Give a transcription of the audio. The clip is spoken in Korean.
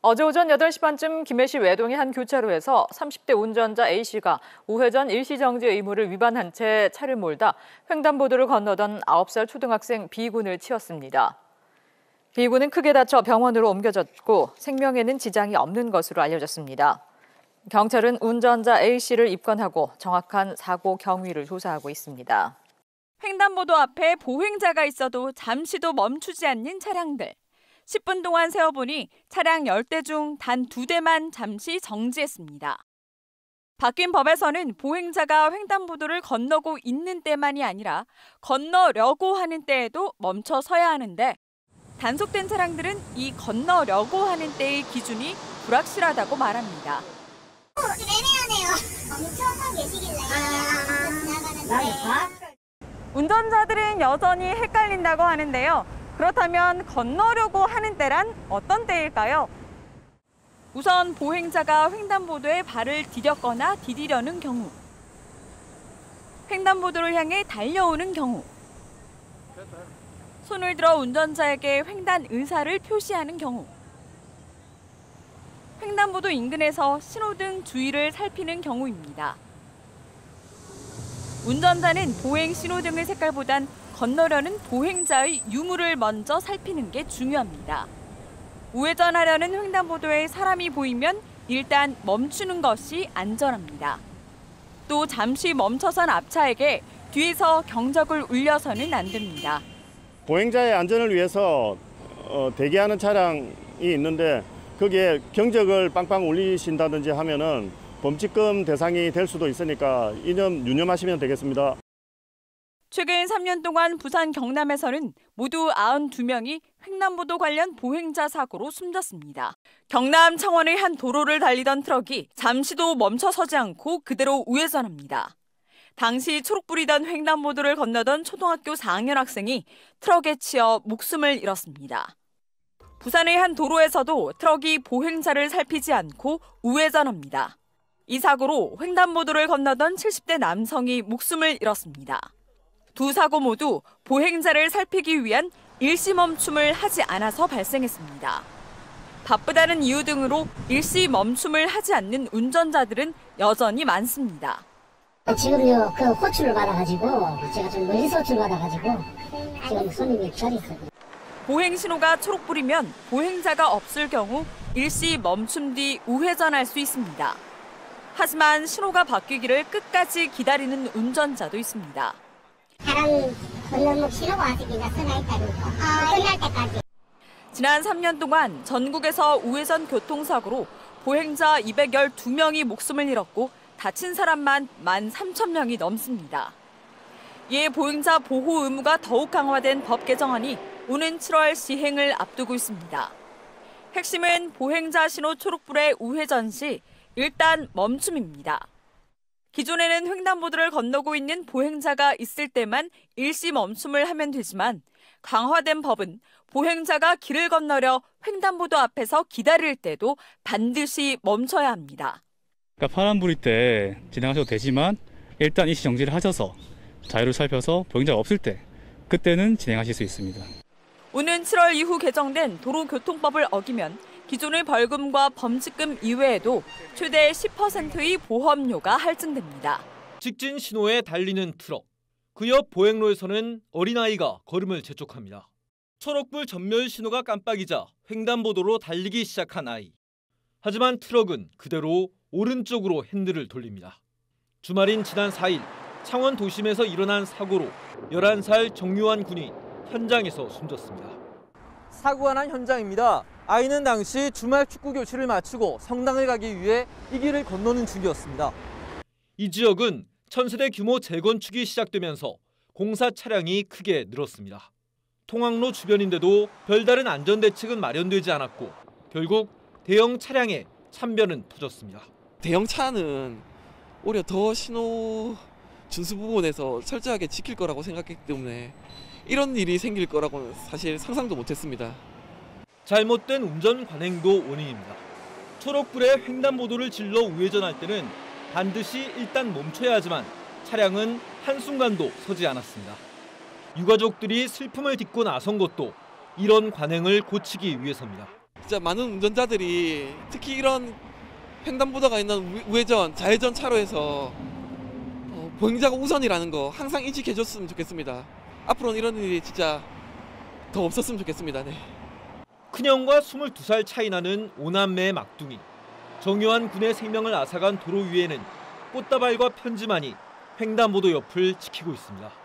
어제 오전 8시 반쯤 김해시 외동의 한 교차로에서 30대 운전자 A씨가 우회전 일시정지 의무를 위반한 채 차를 몰다 횡단보도를 건너던 9살 초등학생 B군을 치었습니다. B군은 크게 다쳐 병원으로 옮겨졌고 생명에는 지장이 없는 것으로 알려졌습니다. 경찰은 운전자 A씨를 입건하고 정확한 사고 경위를 조사하고 있습니다. 횡단보도 앞에 보행자가 있어도 잠시도 멈추지 않는 차량들. 10분 동안 세어보니 차량 10대 중 단 2대만 잠시 정지했습니다. 바뀐 법에서는 보행자가 횡단보도를 건너고 있는 때만이 아니라 건너려고 하는 때에도 멈춰 서야 하는데 단속된 차량들은 이 건너려고 하는 때의 기준이 불확실하다고 말합니다. 애매하네요. 엄청 서 계시길래 지나가는데. 운전자들은 여전히 헷갈린다고 하는데요. 그렇다면 건너려고 하는 때란 어떤 때일까요? 우선 보행자가 횡단보도에 발을 디뎠거나 디디려는 경우, 횡단보도를 향해 달려오는 경우, 손을 들어 운전자에게 횡단 의사를 표시하는 경우, 횡단보도 인근에서 신호등 주의를 살피는 경우입니다. 운전자는 보행 신호등의 색깔보단 건너려는 보행자의 유무를 먼저 살피는 게 중요합니다. 우회전하려는 횡단보도에 사람이 보이면 일단 멈추는 것이 안전합니다. 또 잠시 멈춰선 앞차에게 뒤에서 경적을 울려서는 안 됩니다. 보행자의 안전을 위해서 대기하는 차량이 있는데 거기에 경적을 빵빵 울리신다든지 하면은 범칙금 대상이 될 수도 있으니까 이 점 유념하시면 되겠습니다. 최근 3년 동안 부산 경남에서는 모두 92명이 횡단보도 관련 보행자 사고로 숨졌습니다. 경남 창원의 한 도로를 달리던 트럭이 잠시도 멈춰 서지 않고 그대로 우회전합니다. 당시 초록불이던 횡단보도를 건너던 초등학교 4학년 학생이 트럭에 치여 목숨을 잃었습니다. 부산의 한 도로에서도 트럭이 보행자를 살피지 않고 우회전합니다. 이 사고로 횡단보도를 건너던 70대 남성이 목숨을 잃었습니다. 두 사고 모두 보행자를 살피기 위한 일시 멈춤을 하지 않아서 발생했습니다. 바쁘다는 이유 등으로 일시 멈춤을 하지 않는 운전자들은 여전히 많습니다. 지금요, 호출을 받아가지고 제가 좀 멀리서 호출 받아가지고 지금 손님이 기다리고 있어요. 보행 신호가 초록불이면 보행자가 없을 경우 일시 멈춤 뒤 우회전할 수 있습니다. 하지만 신호가 바뀌기를 끝까지 기다리는 운전자도 있습니다. 사람 건너면 신호가 와서 기가 쓰나 있다고 끝날 때까지. 지난 3년 동안 전국에서 우회전 교통사고로 보행자 212명이 목숨을 잃었고 다친 사람만 13,000명이 넘습니다. 이에 보행자 보호 의무가 더욱 강화된 법 개정안이 오는 7월 시행을 앞두고 있습니다. 핵심은 보행자 신호 초록불의 우회전 시 일단 멈춤입니다. 기존에는 횡단보도를 건너고 있는 보행자가 있을 때만 일시 멈춤을 하면 되지만 강화된 법은 보행자가 길을 건너려 횡단보도 앞에서 기다릴 때도 반드시 멈춰야 합니다. 그러니까 파란불일 때 진행하셔도 되지만 일단 일시 정지를 하셔서 자유를 살펴서 보행자가 없을 때 그때는 진행하실 수 있습니다. 오는 7월 이후 개정된 도로교통법을 어기면 기존의 벌금과 범칙금 이외에도 최대 10%의 보험료가 할증됩니다. 직진 신호에 달리는 트럭. 그 옆 보행로에서는 어린아이가 걸음을 재촉합니다. 초록불 전면 신호가 깜빡이자 횡단보도로 달리기 시작한 아이. 하지만 트럭은 그대로 오른쪽으로 핸들을 돌립니다. 주말인 지난 4일 창원 도심에서 일어난 사고로 11살 정유환 군이 현장에서 숨졌습니다. 사고가 난 현장입니다. 아이는 당시 주말 축구 교실을 마치고 성당을 가기 위해 이 길을 건너는 중이었습니다. 이 지역은 천세대 규모 재건축이 시작되면서 공사 차량이 크게 늘었습니다. 통학로 주변인데도 별다른 안전대책은 마련되지 않았고 결국 대형 차량의 참변은 터졌습니다. 대형 차는 오히려 더 신호 준수 부분에서 철저하게 지킬 거라고 생각했기 때문에 이런 일이 생길 거라고는 사실 상상도 못했습니다. 잘못된 운전 관행도 원인입니다. 초록불에 횡단보도를 질러 우회전할 때는 반드시 일단 멈춰야 하지만 차량은 한순간도 서지 않았습니다. 유가족들이 슬픔을 딛고 나선 것도 이런 관행을 고치기 위해서입니다. 진짜 많은 운전자들이 특히 이런 횡단보도가 있는 우회전, 좌회전 차로에서 보행자가 우선이라는 거 항상 인식해줬으면 좋겠습니다. 앞으로는 이런 일이 진짜 더 없었으면 좋겠습니다. 네. 큰형과 22살 차이 나는 5남매의 막둥이. 정요한 군의 생명을 앗아간 도로 위에는 꽃다발과 편지만이 횡단보도 옆을 지키고 있습니다.